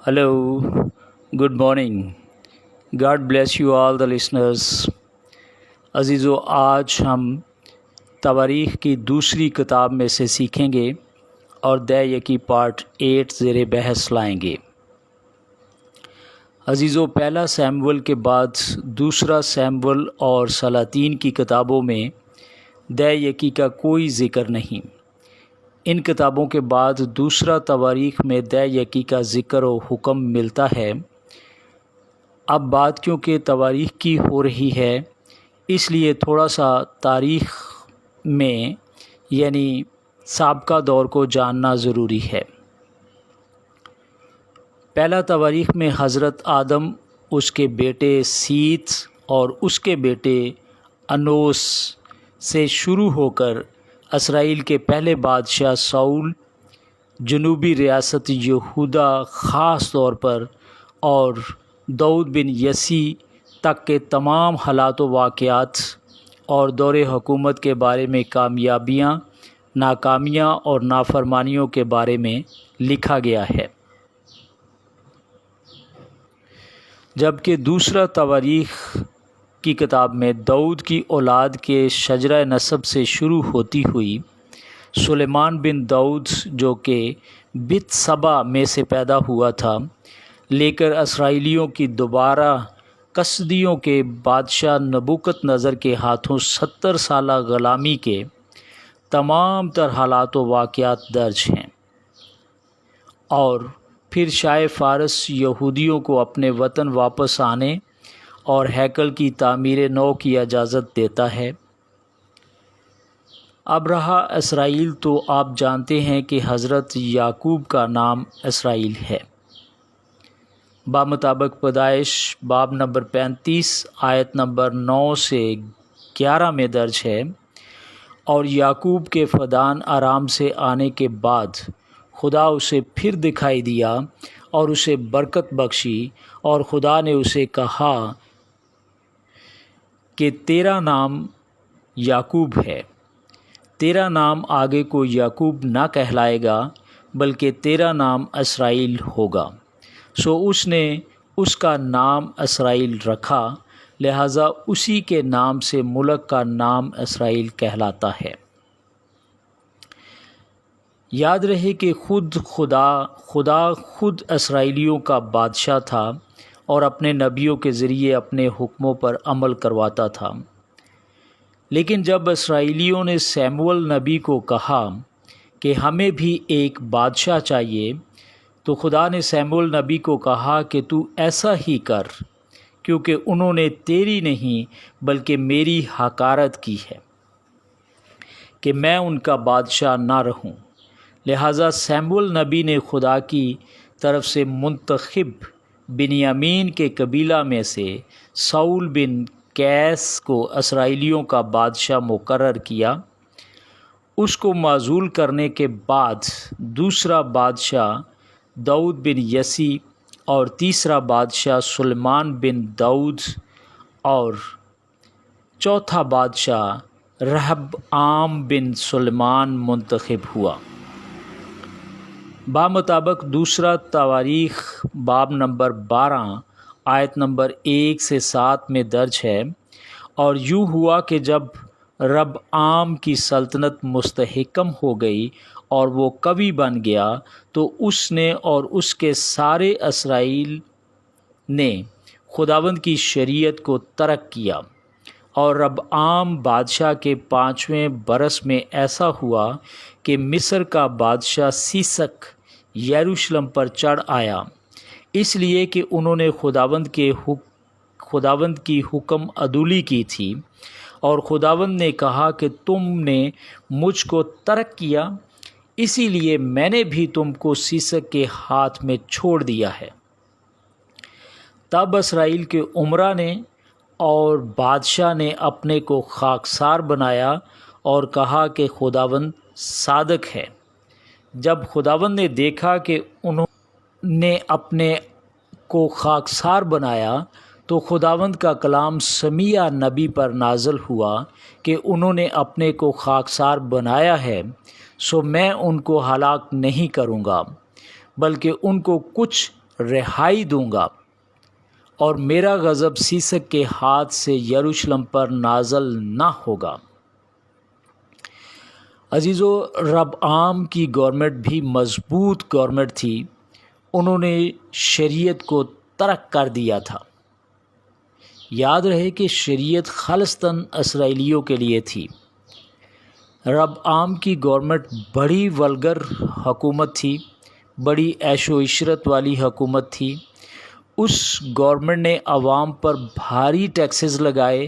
Hello, good morning. God bless you all the listeners. अज़ीज़ो, आज हम तवारीख़ की दूसरी किताब में से सीखेंगे और दयकी पार्ट 8 ज़ेर बहस लाएंगे। अज़ीज़ो, पहला सैमुअल के बाद दूसरा सैमुअल और सलातीन की किताबों में दयकी का कोई ज़िक्र नहीं। इन किताबों के बाद दूसरा तवारीख़ में दयकी का ज़िक्र व हुक्म मिलता है। अब बात क्योंकि तवारीख़ की हो रही है, इसलिए थोड़ा सा तारीख़ में यानी साबका दौर को जानना ज़रूरी है। पहला तवारीख़ में हज़रत आदम, उसके बेटे सीत और उसके बेटे अनोस से शुरू होकर इसराइल के पहले बादशाह साउल, जनूबी रियासत यहूदा ख़ास तौर पर और दाऊद बिन यसी तक के तमाम हालात व वाक़यात और दौरे हुकूमत के बारे में कामयाबियाँ, नाकामियाँ और नाफरमानियों के बारे में लिखा गया है। जबकि दूसरा तवारीख़ की किताब में दाऊद की औलाद के शजरा नसब से शुरू होती हुई सुलेमान बिन दाऊद, जो कि बितसबा में से पैदा हुआ था, लेकर इसराइलियों की दोबारा कसदियों के बादशाह नबूकदनेस्सर के हाथों 70 साला ग़ुलामी के तमाम तर हालात व वाक़यात दर्ज हैं। और फिर शाह फ़ारस यहूदियों को अपने वतन वापस आने और हैकल की तामीर नौ की इजाज़त देता है। अब रहा इसराइल, तो आप जानते हैं कि हज़रत याकूब का नाम इसराइल है। बामुताबिक पैदाइश बाब नंबर 35 आयत नंबर 9 से 11 में दर्ज है। और याकूब के फ़दान आराम से आने के बाद खुदा उसे फिर दिखाई दिया और उसे बरकत बख्शी, और खुदा ने उसे कहा कि तेरा नाम याकूब है, तेरा नाम आगे को याकूब ना कहलाएगा, बल्कि तेरा नाम इसराइल होगा। सो उसने उसका नाम इसराइल रखा, लिहाजा उसी के नाम से मुल्क का नाम इसराइल कहलाता है। याद रहे कि खुदा खुद इसराइलियों का बादशाह था और अपने नबियों के ज़रिए अपने हुक्मों पर अमल करवाता था। लेकिन जब इसराइलियों ने सैमुअल नबी को कहा कि हमें भी एक बादशाह चाहिए, तो खुदा ने सैमुअल नबी को कहा कि तू ऐसा ही कर, क्योंकि उन्होंने तेरी नहीं बल्कि मेरी हकारत की है कि मैं उनका बादशाह ना रहूं। लिहाजा सैमुअल नबी ने खुदा की तरफ से मुंतखब बिन्यामीन के कबीला में से साउल बिन कैस को इसराइलियों का बादशाह मुकर्रर किया। उसको माज़ूल करने के बाद दूसरा बादशाह दाऊद बिन यसी और तीसरा बादशाह सुलेमान बिन दाऊद और चौथा बादशाह रहबआम बिन सुलेमान मुंतखब हुआ। बामुताबिक दूसरा तवारीख़ बाब नंबर 12 आयत नंबर 1 से 7 में दर्ज है। और यूँ हुआ कि जब रहबआम की सल्तनत मुस्तहकम हो गई और वो कवि बन गया, तो उसने और उसके सारे इसराइल ने खुदावंद की शरीयत को तरक किया। और रहबआम बादशाह के 5वें बरस में ऐसा हुआ कि मिस्र का बादशाह सीसक यरूशलेम पर चढ़ आया, इसलिए कि उन्होंने खुदावंद की हुक्म अदूली की थी। और खुदावंद ने कहा कि तुमने मुझको तरक किया, इसीलिए मैंने भी तुमको सीसक के हाथ में छोड़ दिया है। तब इसराइल के उमरा ने और बादशाह ने अपने को खाकसार बनाया और कहा कि खुदावंद सादक है। जब खुदावंद ने देखा कि उन्होंने अपने को खाकसार बनाया, तो खुदावंद का कलाम समिया नबी पर नाज़िल हुआ कि उन्होंने अपने को खाकसार बनाया है, सो मैं उनको हलाक नहीं करूँगा, बल्कि उनको कुछ رہائی دوں گا اور میرا غضب سیسک کے ہاتھ سے یروشلم پر نازل نہ ہوگا۔ عزیزو، ربعام کی گورنمنٹ بھی مضبوط گورنمنٹ تھی۔ انہوں نے شریعت کو ترک کر دیا تھا۔ یاد رہے کہ شریعت خالصتاً اسرائیلیوں کے لیے تھی۔ ربعام کی گورنمنٹ بڑی ولگر حکومت تھی، بڑی عیش و عشرت والی حکومت تھی۔ اس گورنمنٹ نے عوام پر بھاری ٹیکسز لگائے۔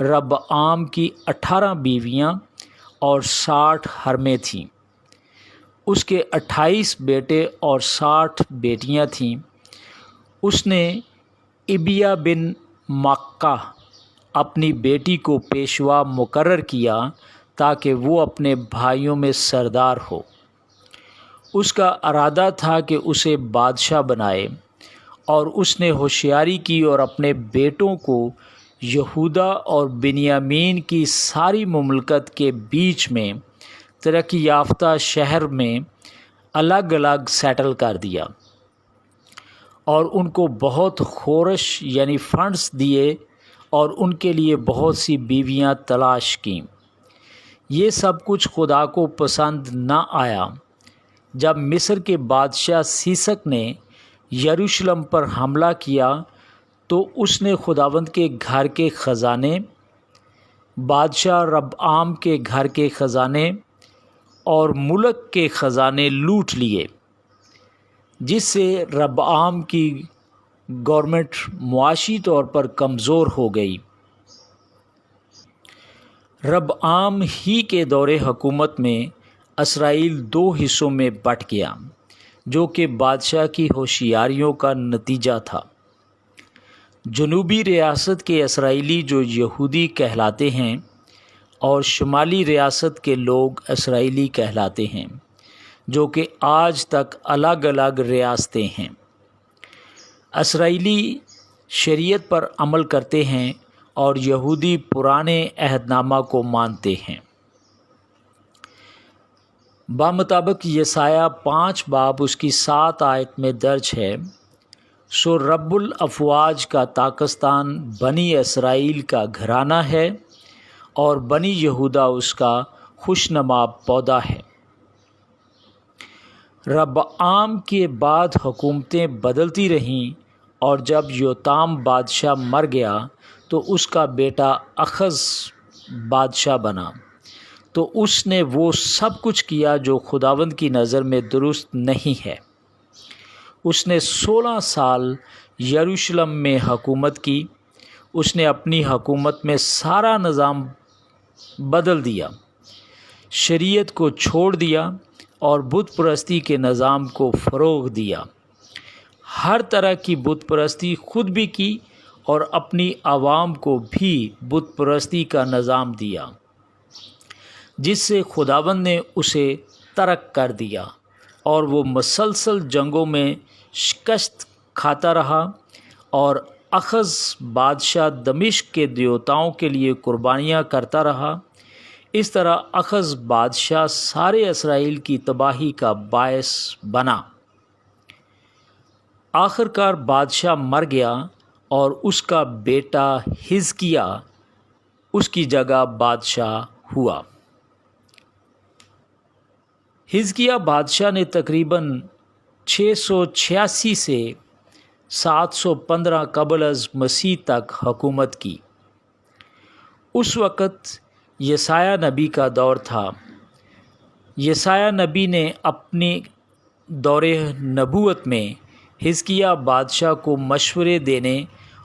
ربعام کی 18 بیویاں اور 60 حرمیں تھیں۔ اس کے 28 بیٹے اور 60 بیٹیاں تھیں۔ اس نے ابیا بن ماکہ اپنی بیٹی کو پیشوا مقرر کیا تاکہ وہ اپنے بھائیوں میں سردار ہو۔ اس کا ارادہ تھا کہ اسے بادشاہ بنائے، اور اس نے ہوشیاری کی اور اپنے بیٹوں کو یہودا اور بنیامین کی ساری مملکت کے بیچ میں ترقی یافتہ شہر میں الگ الگ سیٹل کر دیا، اور ان کو بہت خورش یعنی فنڈز دیے، اور ان کے لیے بہت سی بیویاں تلاش کیں۔ یہ سب کچھ خدا کو پسند نہ آیا۔ جب مصر کے بادشاہ سیسک نے یروشلم پر حملہ کیا تو اس نے خداوند کے گھر کے خزانے، بادشاہ ربعام کے گھر کے خزانے اور ملک کے خزانے لوٹ لیے، جس سے ربعام کی گورنمنٹ معاشی طور پر کمزور ہو گئی۔ ربعام ہی کے دور حکومت میں اسرائیل 2 حصوں میں بٹ گیا، جو کہ بادشاہ کی ہوشیاریوں کا نتیجہ تھا۔ جنوبی ریاست کے اسرائیلی جو یہودی کہلاتے ہیں، اور شمالی ریاست کے لوگ اسرائیلی کہلاتے ہیں، جو کہ آج تک الگ الگ ریاستیں ہیں۔ اسرائیلی شریعت پر عمل کرتے ہیں اور یہودی پرانے عہد نامہ کو مانتے ہیں۔ بمطابق یسایہ 5 باب اس کی 7 آیت میں درج ہے، سو رب الافواج کا طاقتستان بنی اسرائیل کا گھرانہ ہے، اور بنی یہودا اس کا خوشنما پودا ہے۔ ربعام کے بعد حکومتیں بدلتی رہیں، اور جب یوتام بادشاہ مر گیا تو اس کا بیٹا اخز بادشاہ بنا، تو اس نے وہ سب کچھ کیا جو خداوند کی نظر میں درست نہیں ہے۔ اس نے 16 سال یروشلم میں حکومت کی۔ اس نے اپنی حکومت میں سارا نظام بدل دیا، شریعت کو چھوڑ دیا اور بت پرستی کے نظام کو فروغ دیا۔ ہر طرح کی بت پرستی خود بھی کی اور اپنی عوام کو بھی بت پرستی کا نظام دیا، جس سے خداوند نے اسے ترک کر دیا، اور وہ مسلسل جنگوں میں شکست کھاتا رہا، اور اخز بادشاہ دمشق کے دیوتاؤں کے لیے قربانیاں کرتا رہا۔ اس طرح اخز بادشاہ سارے اسرائیل کی تباہی کا باعث بنا۔ آخر کار بادشاہ مر گیا، اور اس کا بیٹا حزقیاہ اس کی جگہ بادشاہ ہوا۔ حزقیاہ بادشاہ نے تقریباً 686 سے 715 قبل از مسیح تک حکومت کی۔ اس وقت یسایہ نبی کا دور تھا۔ یسایہ نبی نے اپنی دور نبوت میں حزقیاہ بادشاہ کو مشورے دینے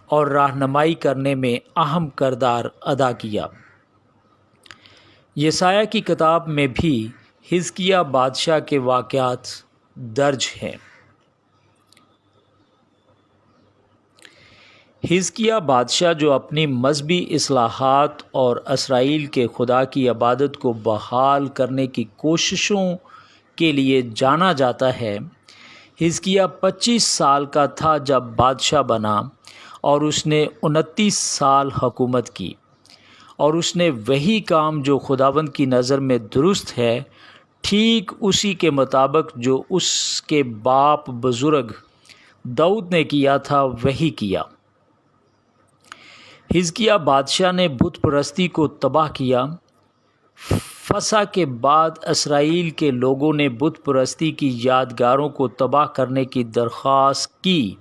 اور رہنمائی کرنے میں اہم کردار ادا کیا۔ یسایہ کی کتاب میں بھی حزقیاہ بادشاہ کے واقعات درج ہیں۔ حزقیاہ بادشاہ جو اپنی مذہبی اصلاحات اور اسرائیل کے خدا کی عبادت کو بحال کرنے کی کوششوں کے لیے جانا جاتا ہے، حزقیاہ 25 سال کا تھا جب بادشاہ بنا، اور اس نے 29 سال حکومت کی، اور اس نے وہی کام جو خداوند کی نظر میں درست ہے، ٹھیک اسی کے مطابق جو اس کے باپ بزرگ दाऊद ने किया था वही किया। हिजकिय्याह बादशाह ने बुत परस्ती को तबाह किया। फसा के बाद इसराइल के लोगों ने बुत परस्ती की यादगारों को तबाह करने की दरख्वास्त की।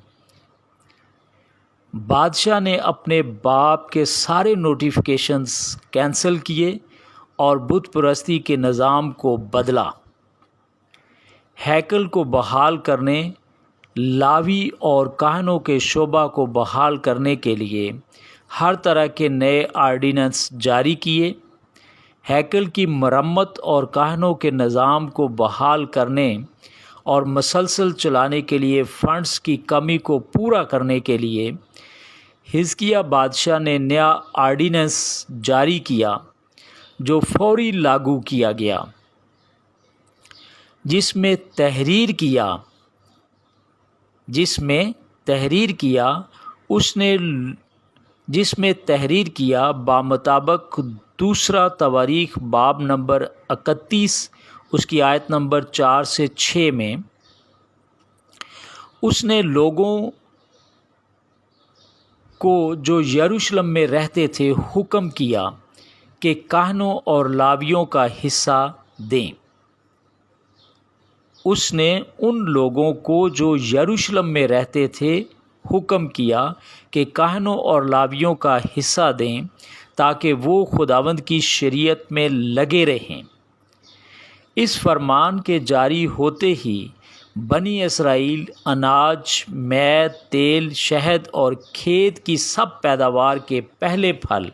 बादशाह ने अपने बाप के सारे नोटिफिकेशंस कैंसिल किए और बुत परस्ती के निज़ाम को बदला। हैकल को बहाल करने, लावी और काहनों के शोबा को बहाल करने के लिए हर तरह के नए आर्डिनेंस जारी किए। हैकल की मरम्मत और काहनों के निज़ाम को बहाल करने और मसलसल चलाने के लिए फ़ंड्स की कमी को पूरा करने के लिए हिजकिय्याह बादशाह ने नया आर्डिनेंस जारी किया जो फौरी लागू किया गया, जिसमें तहरीर किया बामुताबिक दूसरा तवारीख बाब नंबर 31 उसकी आयत नंबर 4 से 6 में उसने लोगों को जो यरूशलेम में रहते थे हुक्म किया कि काहनों और लावियों का हिस्सा दें। उसने उन लोगों को जो यरूशलेम में रहते थे हुक्म किया कि काहनों और लावियों का हिस्सा दें ताकि वो खुदावंद की शरीयत में लगे रहें। इस फरमान के जारी होते ही बनी इसराइल अनाज, मैद, तेल, शहद और खेत की सब पैदावार के पहले फल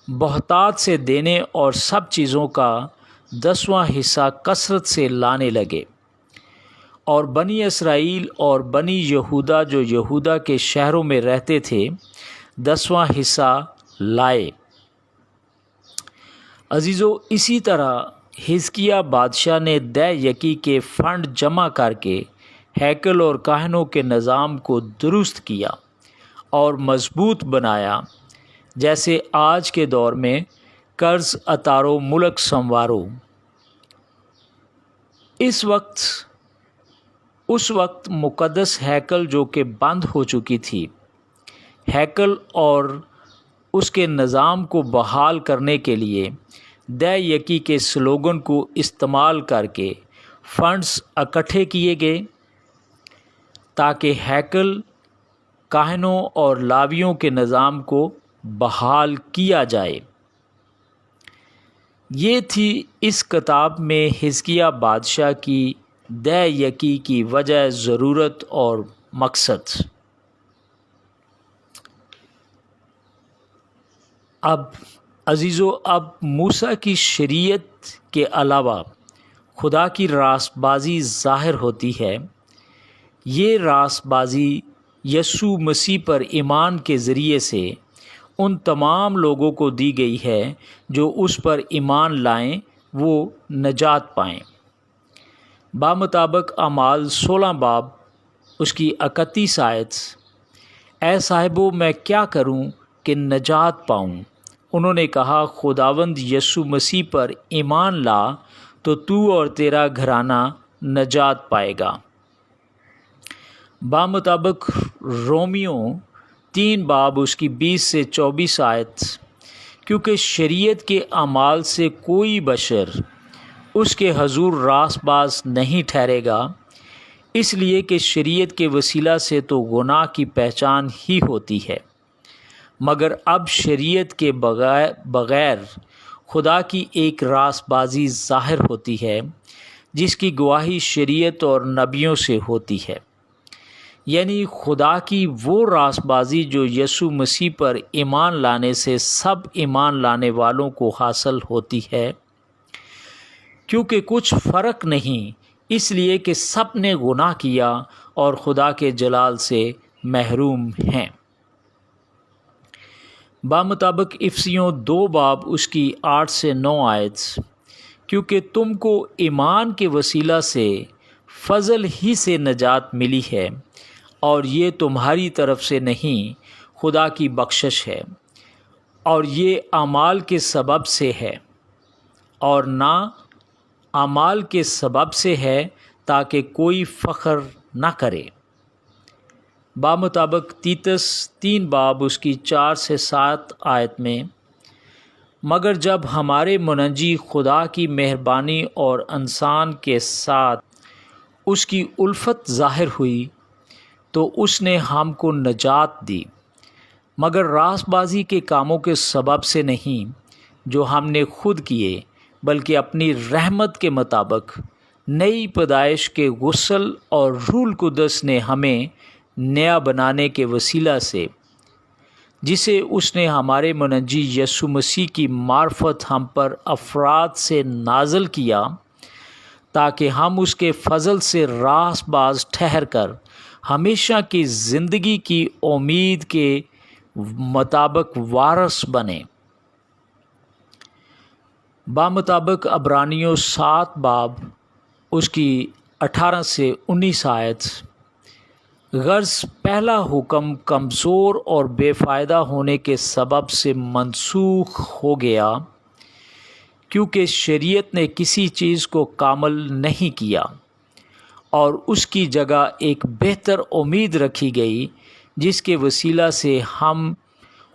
बहुतात से देने और सब चीज़ों का 10वां हिस्सा कसरत से लाने लगे। और बनी इसराइल और बनी यहूदा जो यहूदा के शहरों में रहते थे 10वां हिस्सा लाए। अजीज़ों, इसी तरह हिजकिय्याह बादशाह ने दै यकी के फ़ंड जमा करके हैकल और काहनों के निज़ाम को दुरुस्त किया और मजबूत बनाया, जैसे आज के दौर में कर्ज़ अतारो मुल्क संवारो। उस वक्त मुक़द्दस हैकल जो कि बंद हो चुकी थी, हैकल और उसके निज़ाम को बहाल करने के लिए दै यकी के स्लोगन को इस्तेमाल करके फ़ंड्स इकट्ठे किए गए ताकि हैकल, काहनों और लावियों के निज़ाम को बहाल किया जाए। ये थी इस किताब में हिजकिय्याह बादशाह की दै यकी की वजह, ज़रूरत और मकसद। अब अजीज़ों, अब मूसा की शरीयत के अलावा खुदा की रासबाज़ी ज़ाहिर होती है। ये रासबाज़ी यसू मसीह पर ईमान के ज़रिए से उन तमाम लोगों को दी गई है जो उस पर ईमान लाएं, वो नजात पाएं। बामुताबिक अमाल 16 बाब उसकी 31 आयत, ऐ साहिबो मैं क्या करूं कि नजात पाऊं? उन्होंने कहा, खुदावंद यसू मसीह पर ईमान ला तो तू और तेरा घराना नजात पाएगा। बामुताबिक रोमियो 3 बाब उसकी 20 से 24 आयत, क्योंकि शरीयत के अमाल से कोई बशर उसके हजूर रासबाज नहीं ठहरेगा, इसलिए कि शरीयत के वसीला से तो गुनाह की पहचान ही होती है, मगर अब शरीयत के बग़ैर खुदा की एक रासबाज़ी ज़ाहिर होती है जिसकी गवाही शरीयत और नबियों से होती है, यानी खुदा की वो रासबाज़ी जो यसू मसीह पर ईमान लाने से सब ईमान लाने वालों को हासिल होती है, क्योंकि कुछ फ़र्क नहीं, इसलिए कि सब ने गुनाह किया और खुदा के जलाल से महरूम हैं। बामुताबिक इफसियों 2 बाब उसकी 8 से 9 आयत, क्योंकि तुमको ईमान के वसीला से फ़ज़ल ही से नजात मिली है और ये तुम्हारी तरफ से नहीं, खुदा की बख्शिश है, और ये अमाल के सबब से है और ना अमाल के सबब से है ताकि कोई फ़ख्र न करे। बामुताबिक तीतस 3 बाब उसकी 4 से 7 आयत में, मगर जब हमारे मुनज्जी खुदा की मेहरबानी और इंसान के साथ उसकी उल्फत ज़ाहिर हुई तो उसने हमको नजात दी, मगर रासबाजी के कामों के सबब से नहीं जो हमने खुद किए, बल्कि अपनी रहमत के मुताबिक नई पैदाइश के गुस्ल और रूल कुदस ने हमें नया बनाने के वसीला से, जिसे उसने हमारे मुनज्जी यसु मसीह की मार्फत हम पर अफराद से नाज़िल किया, ताकि हम उसके फ़ज़ल से रासबाज ठहर कर हमेशा की ज़िंदगी की उम्मीद के मुताबिक वारस बने। बामुताबिक अब्रानियों 7 बाब उसकी 18 से 19 आयत, गर्ज़ पहला हुक्म कमज़ोर और बेफ़ायदा होने के सबब से मनसूख हो गया, क्योंकि शरीयत ने किसी चीज़ को कामल नहीं किया और उसकी जगह एक बेहतर उम्मीद रखी गई, जिसके वसीला से हम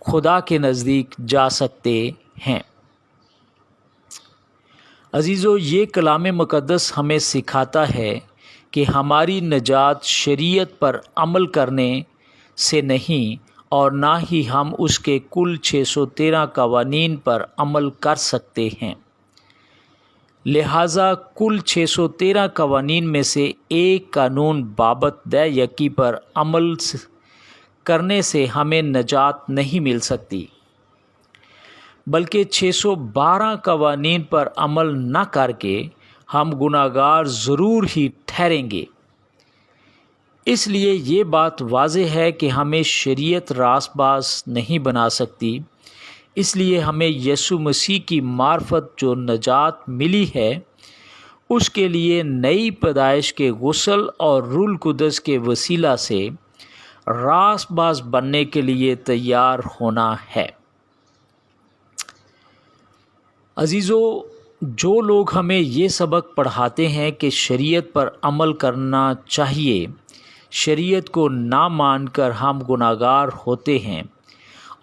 खुदा के नज़दीक जा सकते हैं। अज़ीज़ो, ये कलाम मुक़द्दस हमें सिखाता है कि हमारी नजात शरीयत पर अमल करने से नहीं और ना ही हम उसके कुल 613 कवानीन पर अमल कर सकते हैं। लिहाजा कुल 613 कवानीन में से एक कानून बाबत दै यकी पर अमल करने से हमें नजात नहीं मिल सकती, बल्कि 612 कवानीन पर अमल न करके हम गुनाहगार ज़रूर ही ठहरेंगे। इसलिए ये बात वाज़ेह है कि हमें शरीयत रासबाज नहीं बना सकती। इसलिए हमें यसु मसीह की मार्फत जो नजात मिली है, उसके लिए नई पैदाइश के गुस्ल और रूल कुदस के वसीला से रासबाज बनने के लिए तैयार होना है। अज़ीज़ों, जो लोग हमें ये सबक पढ़ाते हैं कि शरीयत पर अमल करना चाहिए, शरीयत को ना मानकर हम गुनाहगार होते हैं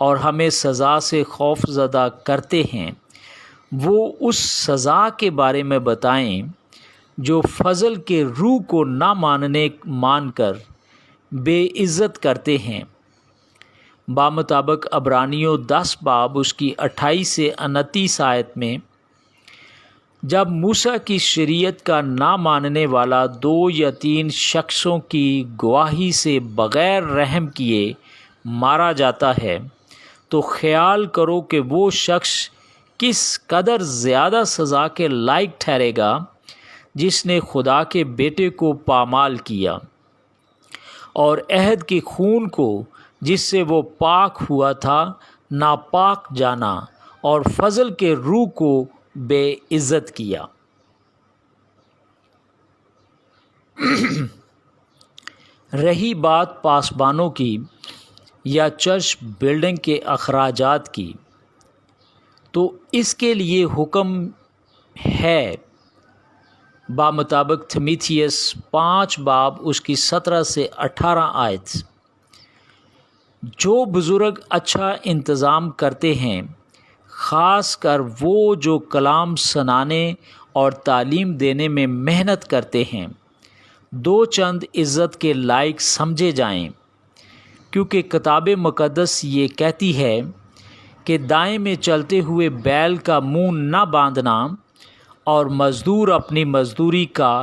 और हमें सज़ा से खौफज़दा करते हैं, वो उस सज़ा के बारे में बताएं जो फ़ज़ल के रूह को ना मानकर बेइज़्ज़त करते हैं। बामुताबिक अब्रानियों 10 बाब उसकी 28 से 29 आयत में, जब मूसा की शरीयत का ना मानने वाला 2 या 3 शख्सों की गवाही से बग़ैर रहम किए मारा जाता है, तो ख़याल करो कि वो शख्स किस कदर ज़्यादा सज़ा के लायक ठहरेगा जिसने खुदा के बेटे को पामाल किया और अहद के खून को जिससे वो पाक हुआ था नापाक जाना और फ़ज़ल के रूह को बेइज़्ज़त किया। रही बात पासबानों की या चर्च बिल्डिंग के अखराजात की, तो इसके लिए हुक्म है बामुताबिक थिमिथियस 5 बाब उसकी 17 से 18 आयत, जो बुज़ुर्ग अच्छा इंतज़ाम करते हैं, ख़ास कर वो जो कलाम सुनाने और तालीम देने में मेहनत करते हैं, 2 चंद इज़्ज़त के लायक समझे जाएं, क्योंकि किताब मुक़द्दस ये कहती है कि दाएं में चलते हुए बैल का मुंह न बांधना और मज़दूर अपनी मज़दूरी का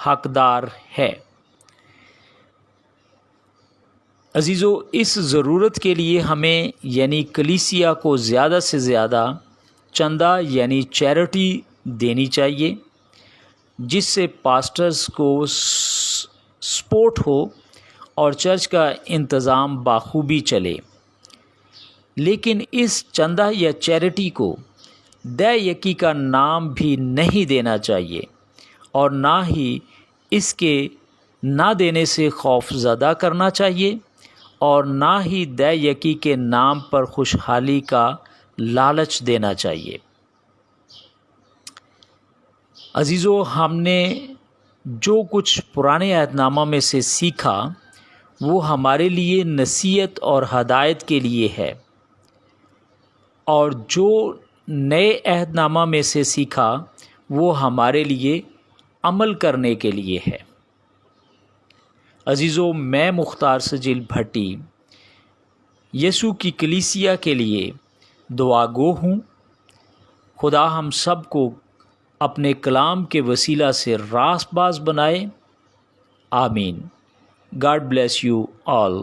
हकदार है। अज़ीज़ों, इस ज़रूरत के लिए हमें यानी कलीसिया को ज़्यादा से ज़्यादा चंदा यानी चैरिटी देनी चाहिए, जिससे पास्टर्स को सपोर्ट हो और चर्च का इंतज़ाम बाखूबी चले। लेकिन इस चंदा या चैरिटी को दै यकी का नाम भी नहीं देना चाहिए और ना ही इसके ना देने से खौफज़दा करना चाहिए और ना ही दै यकी के नाम पर खुशहाली का लालच देना चाहिए। अज़ीज़ों, हमने जो कुछ पुराने अहदनामा में से सीखा وہ ہمارے لیے نصیحت اور ہدایت کے لیے ہے، اور جو نئے عہد نامہ میں سے سیکھا وہ ہمارے لیے عمل کرنے کے لیے ہے۔ عزیزو، میں مختار سجل بھٹی یسوع کی کلیسیا کے لیے دعا گو ہوں۔ خدا ہم سب کو اپنے کلام کے وسیلہ سے راست باز بنائے، آمین۔ God bless you all.